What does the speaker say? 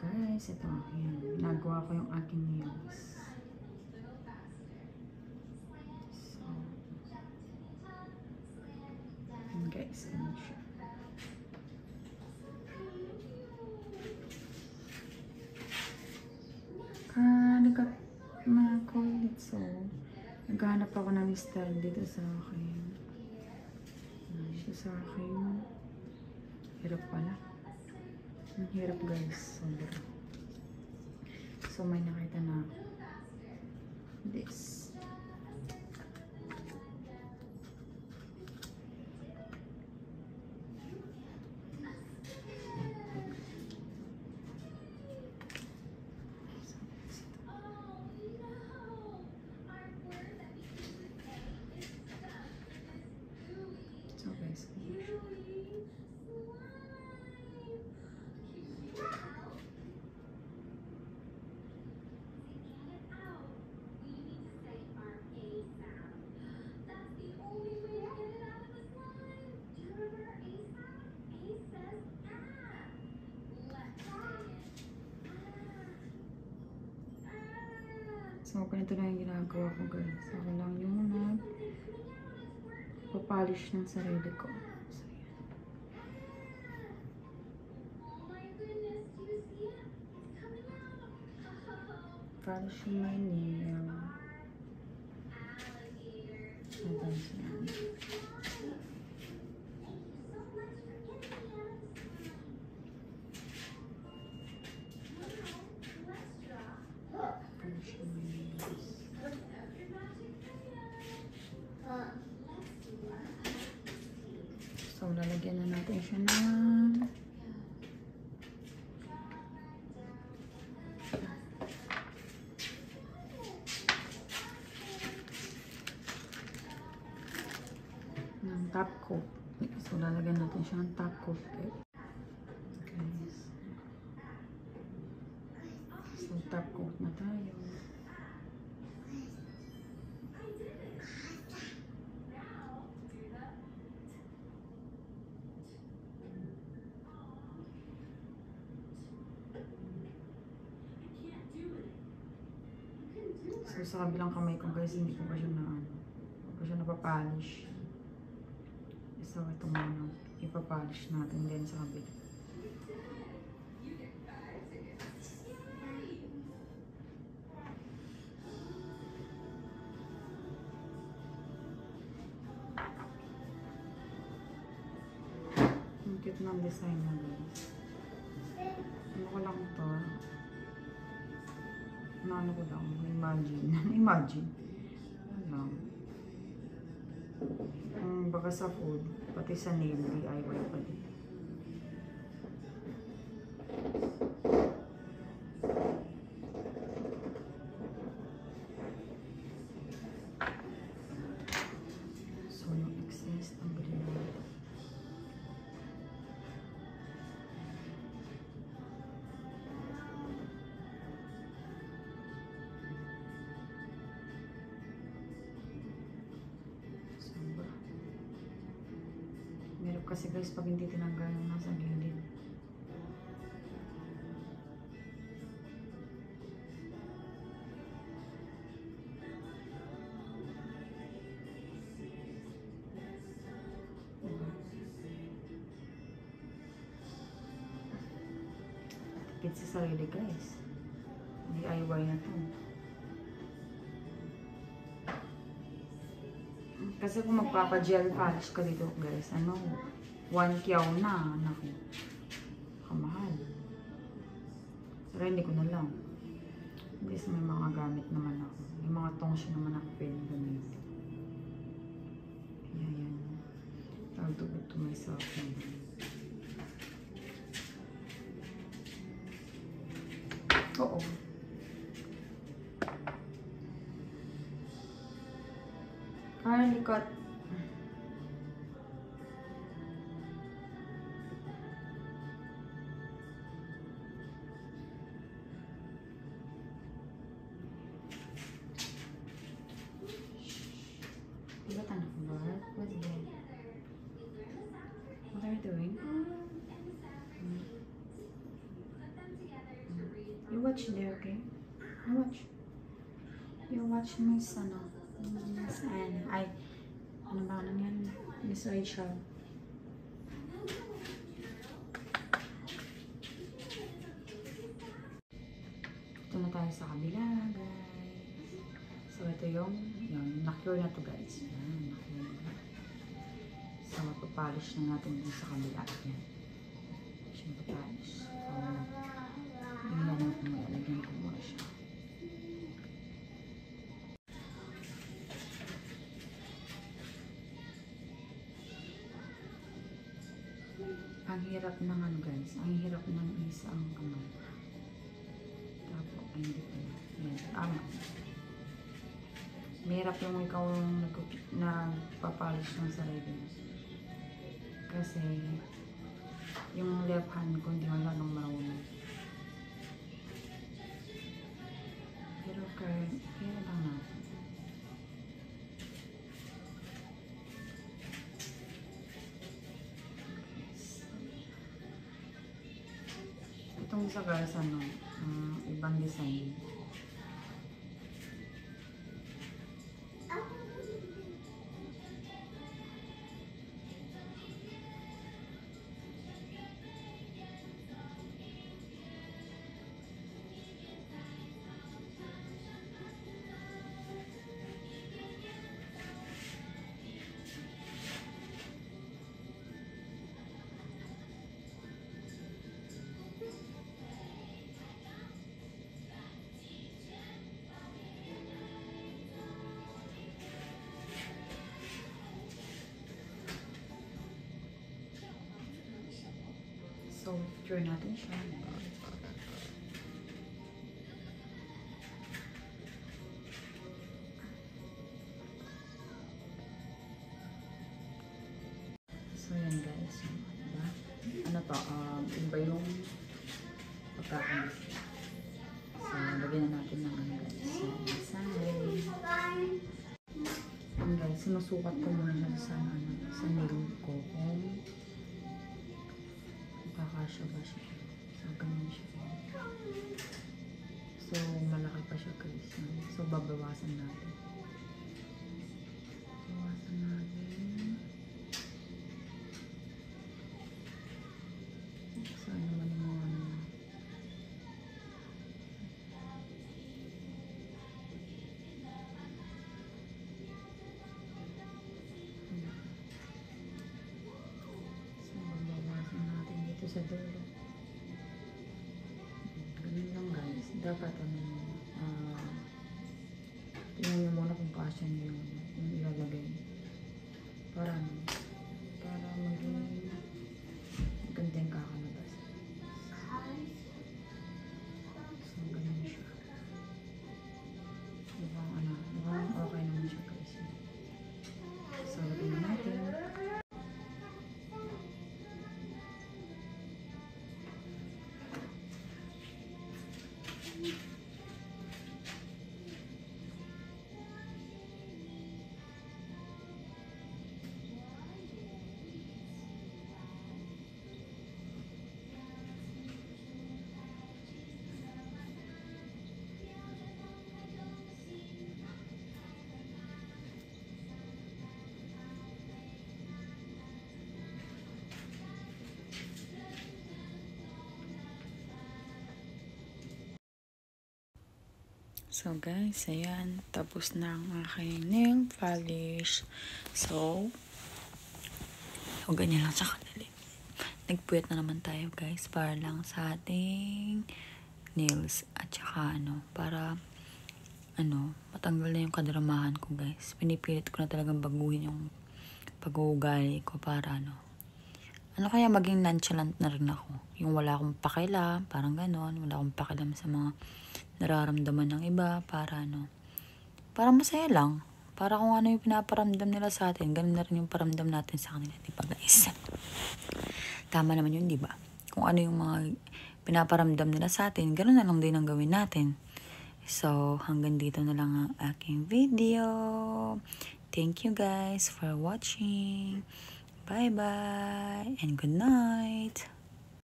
guys, ito yan. Nagawa ko yung aking nails. So, yun guys, ano siya. Mga kulit. So, naghahanap ako ng style dito sa akin. Siya sa akin. Hirap pala. Ang hirap guys. Sobra. So, may nakita na ako. This. So, guys. So, ganito na yung ginagawa ko guys. Ako lang yung papolish ng sarili ko. So, yan. Polishing my nail. So, guys, yan. Polishing my nails. So, lalagyan na natin siya ng top coat. So, lalagyan natin siya ng top coat. Okay. So, top coat na tayo. So, sa kabilang kamay ko guys, hindi ko pa siya napapolish. So, itong ipapolish natin din sa kabila. Ang cute ng design na guys. Ano ko lang ito? Ano ko lang? Imagine. Ano lang? Baka sa food, pati sa nail, DIY pa din. So, yung excess, ang galing natin. Meron kasi guys, pag hindi tinanggal yung nasa gilid. Tipid sa sarili guys. DIY na to. Kasi kung magpapa-gel polish ka dito guys, 1 kyaw na, naku, kamahal. Pero hindi ko na lang. Guys, may mga gamit naman ako. May mga tongsi naman ako pwede gamitin. Kaya yan. I'll do it to myself naman. Oo. Curly cut. What anak ba? What's that? What are you doing? watch there, okay? You watch. You watch Miss, Miss Anne. Ay, ano ba yan? Miss Rachel. Ito na tayo sa kabila, guys. So, ito yung na-cure na to, guys. Yan, na-cure na. So, mapapolish na natin dun sa kabila. Yan. Siya mapapolish. So, tingnan natin mo. Lagyan ko muna siya. Ang hirap ng guys. Ang hirap ng isang kamay. Tapos, ay, hindi pa na. Yan. Mahirap yung ikaw nagpapolish ng sarili. Kasi, yung left hand ko hindi wala nang marunong. Pero kaya lang natin. Itong sa guys, ibang design. So, cure natin siya. So, yan guys. Diba? Ano to? Iba yung pagkakas. So, lagyan na natin ng guys. Yan guys, sinusukat ko muna siya sa nail ko kung kakasya ba siya. So, ganyan siya. So, malaki pa siya guys. So, babawasan natin. Bawasan natin. So, ano man yung mga sa dulo. Ganun lang guys. Dapat tingnan nyo muna kung kasya nyo yung ilalagay. Para maging ganda yung kakalabas. So, ganun siya. Mukhang okay naman siya guys. So, lagyan natin. So guys, ayan, tapos na ang aking nail polish. So ganyan lang sa kadali. Nagpuyat na naman tayo guys para lang sa ating nails at saka para matanggal na yung kadramahan ko guys. Pinipilit ko na talagang baguhin yung pag-uugali ko para kaya maging nonchalant na rin ako. Yung wala akong pakialam, parang ganon. Wala akong pakialam sa mga nararamdaman ng iba, para masaya lang. Para kung ano yung pinaparamdam nila sa atin, ganun na rin yung paramdam natin sa kanila, di ba guys? Tama naman yun, di ba? Kung ano yung mga pinaparamdam nila sa atin, ganun na lang din ang gawin natin. So, hanggang dito na lang ang aking video. Thank you guys for watching. Bye-bye and good night.